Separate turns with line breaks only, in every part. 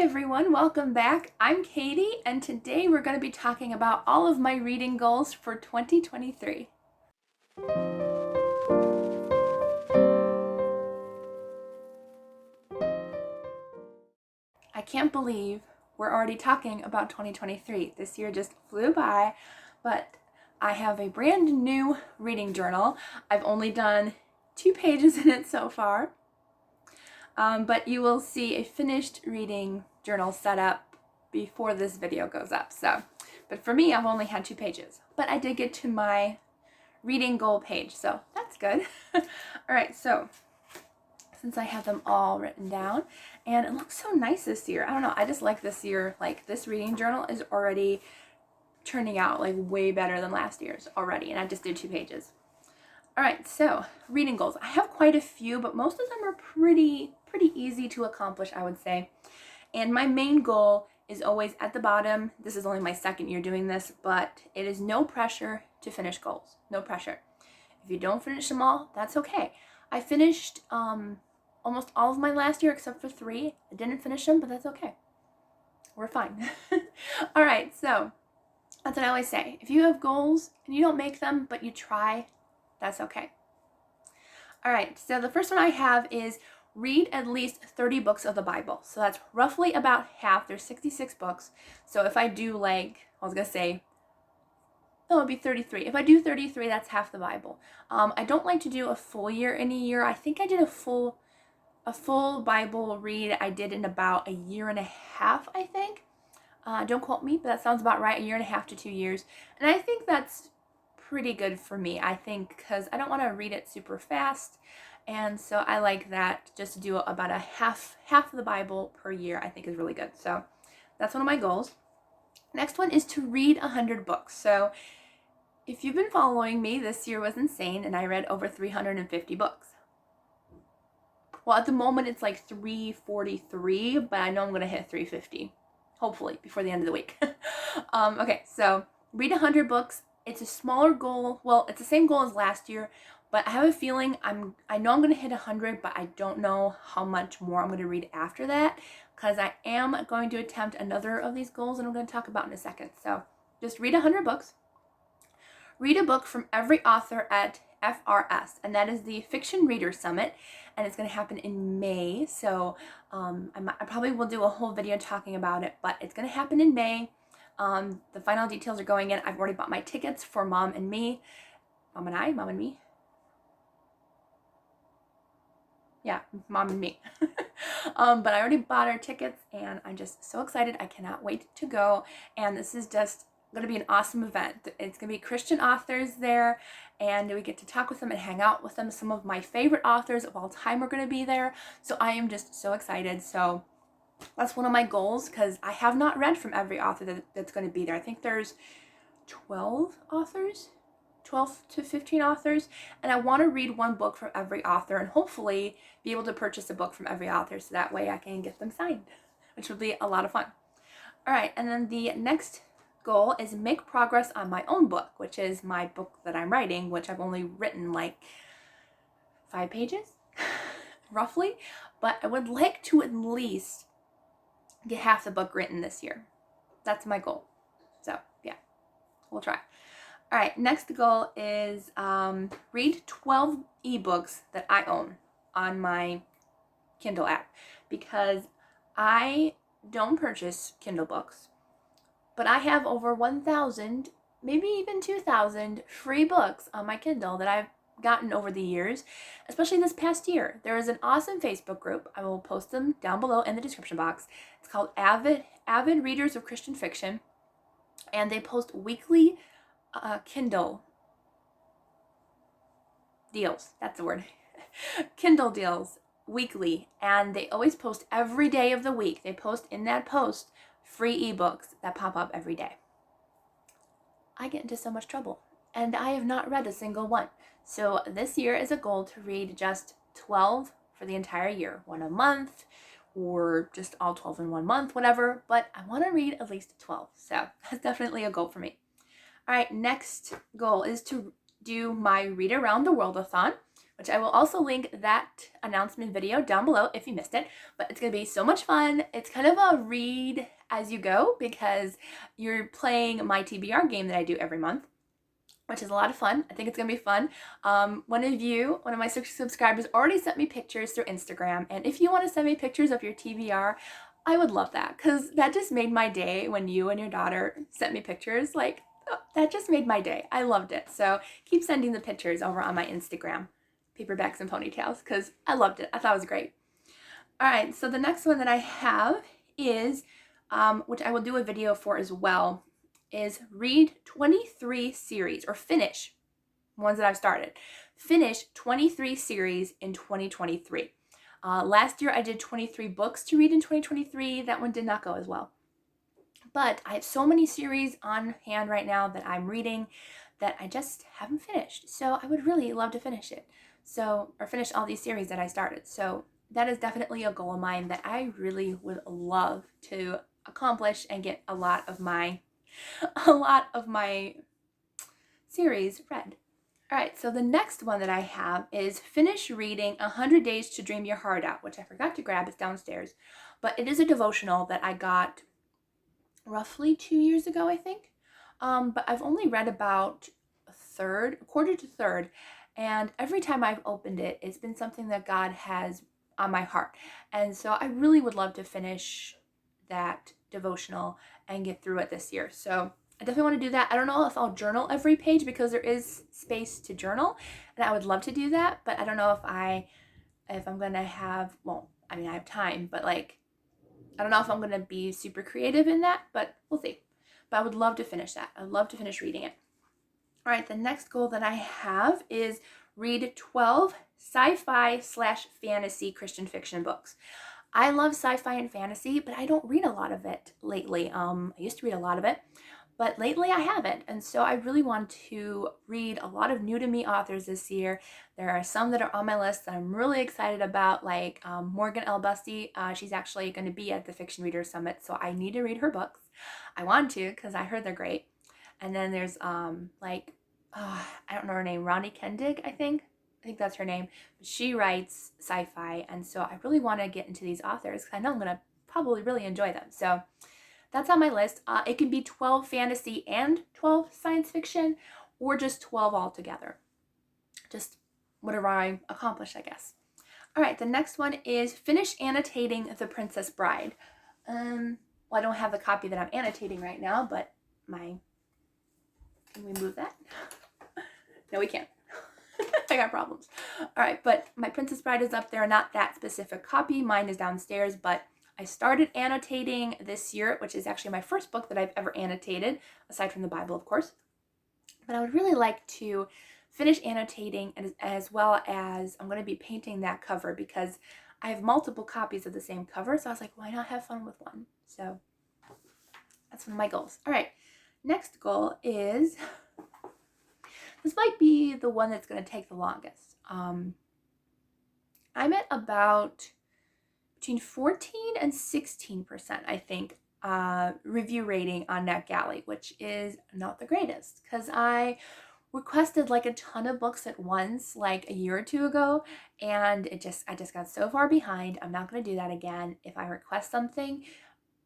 everyone, welcome back. I'm Katie, and today we're going to be talking about all of my reading goals for 2023. I can't believe we're already talking about 2023. This year just flew by, but I have a brand new reading journal. I've only done 2 pages in it so far, but you will see a finished reading journal set up before this video goes up. But for me, I've only had 2 pages, but I did get to my reading goal page, so that's good. All right, so since I have them all written down, and it looks so nice this year. I don't know, I just like this year. Like, this reading journal is already turning out like way better than last year's already, and I just did 2 pages. All right, so reading goals. I have quite a few, but most of them are pretty easy to accomplish, I would say. And my main goal is always at the bottom. This is only my 2nd year doing this, but it is no pressure to finish goals. No pressure. If you don't finish them all, that's okay. I finished almost all of mine last year except for 3. I didn't finish them, but that's okay. We're fine. All right, so that's what I always say. If you have goals and you don't make them, but you try, that's okay. All right, so the first one I have is read at least 30 books of the Bible. So that's roughly about half. There's 66 books. So if I do it'd be 33. If I do 33, that's half the Bible. I don't like to do a full year in a year. I think I did a full Bible read I did in about a year and a half, I think. Don't quote me, but that sounds about right, a year and a half to 2 years. And I think that's pretty good for me, I think, because I don't want to read it super fast. And so I like that, just to do about a half of the Bible per year, I think is really good. So that's one of my goals. Next one is to read 100 books. So if you've been following me, this year was insane, and I read over 350 books. Well, at the moment it's like 343, but I know I'm going to hit 350, hopefully, before the end of the week. Okay, so read 100 books. It's a smaller goal. Well, it's the same goal as last year, but I have a feeling I know I'm going to hit 100, but I don't know how much more I'm going to read after that, because I am going to attempt another of these goals, and I'm going to talk about in a second. So just read 100 books. Read a book from every author at FRS, and that is the Fiction Reader Summit, and it's going to happen in May. So I probably will do a whole video talking about it, but it's going to happen in May. The final details are going in. I've already bought my tickets for Mom and me. Mom and me. Yeah, Mom and me. But I already bought our tickets, and I'm just so excited. I cannot wait to go. And this is just going to be an awesome event. It's going to be Christian authors there, and we get to talk with them and hang out with them. Some of my favorite authors of all time are going to be there. So I am just so excited. So that's one of my goals, because I have not read from every author that's going to be there. I think there's 12 authors. 12 to 15 authors, and I want to read one book from every author, and hopefully be able to purchase a book from every author, so that way I can get them signed, which would be a lot of fun. All right, and then the next goal is make progress on my own book, which is my book that I'm writing, which I've only written like 5 pages roughly, but I would like to at least get half the book written this year. That's my goal. So yeah, we'll try. All right, next goal is read 12 ebooks that I own on my Kindle app, because I don't purchase Kindle books, but I have over 1,000, maybe even 2,000 free books on my Kindle that I've gotten over the years, especially this past year. There is an awesome Facebook group. I will post them down below in the description box. It's called Avid Readers of Christian Fiction, and they post weekly Kindle deals. That's the word. Kindle deals weekly, and they always post every day of the week. They post in that post free ebooks that pop up every day. I get into so much trouble, and I have not read a single one. So this year is a goal to read just 12 for the entire year, one a month, or just all 12 in one month, whatever, but I want to read at least 12. So that's definitely a goal for me. All right, next goal is to do my Read Around the World-a-thon, which I will also link that announcement video down below if you missed it. But it's going to be so much fun. It's kind of a read as you go because you're playing my TBR game that I do every month, which is a lot of fun. I think it's gonna be fun. One of my subscribers already sent me pictures through Instagram, and if you want to send me pictures of your TBR, I would love that, because that just made my day when you and your daughter sent me pictures. Like, oh, that just made my day. I loved it. So keep sending the pictures over on my Instagram, Paperbacks and Ponytails, because I loved it. I thought it was great. All right, so the next one that I have is, which I will do a video for as well, is read 23 series, or finish ones that I've started. Finish 23 series in 2023. Last year I did 23 books to read in 2023. That one did not go as well. But I have so many series on hand right now that I'm reading that I just haven't finished. So I would really love to finish it. So, or finish all these series that I started. So that is definitely a goal of mine that I really would love to accomplish and get a lot of my series read. All right, so the next one that I have is finish reading 100 Days to Dream Your Heart Out, which I forgot to grab. It's downstairs. But it is a devotional that I got roughly 2 years ago, I think. But I've only read about a quarter to third. And every time I've opened it, it's been something that God has on my heart. And so I really would love to finish that devotional and get through it this year. So I definitely want to do that. I don't know if I'll journal every page because there is space to journal, and I would love to do that, but I don't know if I'm going to have, well, I mean, I have time, but like, I don't know if I'm going to be super creative in that, but we'll see. But I would love to finish that. I'd love to finish reading it. All right, the next goal that I have is read 12 sci-fi/fantasy Christian fiction books. I love sci-fi and fantasy, but I don't read a lot of it lately. I used to read a lot of it, but lately I haven't. And so I really want to read a lot of new to me authors this year. There are some that are on my list that I'm really excited about, like Morgan L. Busty. She's actually going to be at the Fiction Reader Summit, so I need to read her books. I want to because I heard they're great. And then there's I don't know her name, Ronnie Kendig, I think that's her name. But she writes sci-fi, and so I really want to get into these authors because I know I'm going to probably really enjoy them. So that's on my list. It can be 12 fantasy and 12 science fiction, or just 12 altogether. Just whatever I accomplish, I guess. All right, the next one is finish annotating The Princess Bride. Well, I don't have the copy that I'm annotating right now, but can we move that? No, we can't. I got problems. All right, but my Princess Bride is up there, not that specific copy. Mine is downstairs, but I started annotating this year, which is actually my first book that I've ever annotated, aside from the Bible, of course. But I would really like to finish annotating, as well as I'm going to be painting that cover because I have multiple copies of the same cover. So I was like, why not have fun with one? So that's one of my goals. All right, next goal is, this might be the one that's going to take the longest. I'm at about between 14 and 16%, I think, review rating on NetGalley, which is not the greatest because I requested like a ton of books at once like a year or two ago, and I just got so far behind. I'm not going to do that again. If I request something,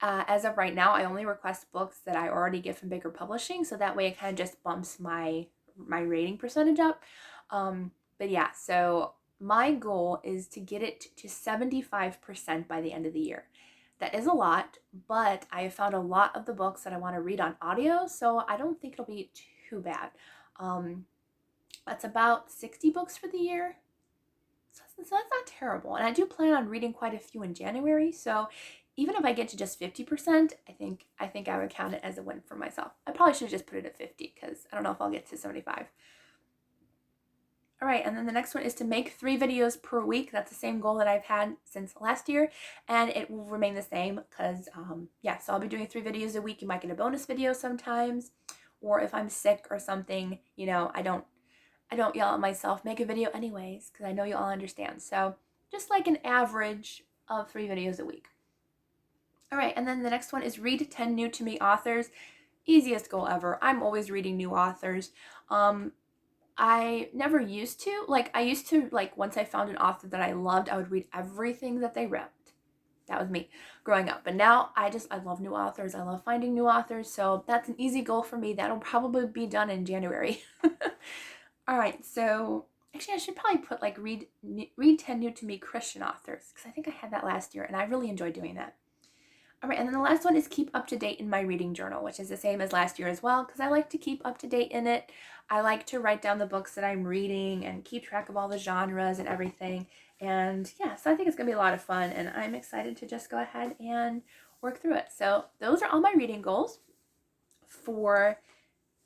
as of right now, I only request books that I already get from bigger publishing, so that way it kind of just bumps my rating percentage up. But yeah, so my goal is to get it to 75% by the end of the year. That is a lot, but I have found a lot of the books that I want to read on audio, so I don't think it'll be too bad. That's about 60 books for the year. So that's not terrible. And I do plan on reading quite a few in January, so even if I get to just 50%, I think I would count it as a win for myself. I probably should have just put it at 50 because I don't know if I'll get to 75. All right, and then the next one is to make 3 videos per week. That's the same goal that I've had since last year, and it will remain the same because, so I'll be doing 3 videos a week. You might get a bonus video sometimes, or if I'm sick or something, I don't yell at myself, make a video anyways, because I know you all understand. So just like an average of 3 videos a week. All right, and then the next one is read 10 new to me authors. Easiest goal ever. I'm always reading new authors. I never used to. Like, I used to, like, once I found an author that I loved, I would read everything that they wrote. That was me growing up. But now I love new authors. I love finding new authors. So that's an easy goal for me. That'll probably be done in January. All right. So actually, I should probably put like read 10 new to me Christian authors, because I think I had that last year and I really enjoyed doing that. All right, and then the last one is keep up to date in my reading journal, which is the same as last year as well, because I like to keep up to date in it. I like to write down the books that I'm reading and keep track of all the genres and everything. And yeah, so I think it's going to be a lot of fun, and I'm excited to just go ahead and work through it. So those are all my reading goals for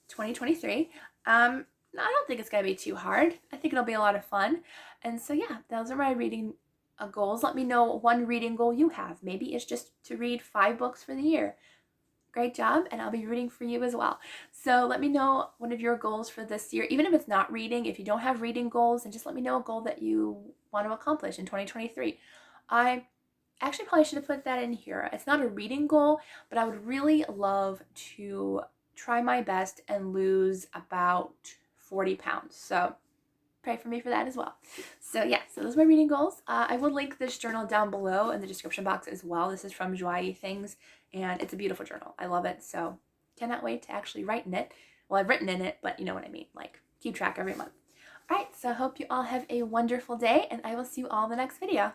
2023. I don't think it's going to be too hard. I think it'll be a lot of fun. And so yeah, those are my reading goals. Let me know one reading goal you have. Maybe it's just to read 5 books for the year. Great job, and I'll be rooting for you as well. So let me know one of your goals for this year, even if it's not reading. If you don't have reading goals, and just let me know a goal that you want to accomplish in 2023. I actually probably should have put that in here. It's not a reading goal, but I would really love to try my best and lose about 40 pounds. So pray for me for that as well. So yeah, so those are my reading goals. I will link this journal down below in the description box as well. This is from JoieThings, and it's a beautiful journal. I love it, so cannot wait to actually write in it. Well, I've written in it, but you know what I mean, like keep track every month. All right, so I hope you all have a wonderful day, and I will see you all in the next video.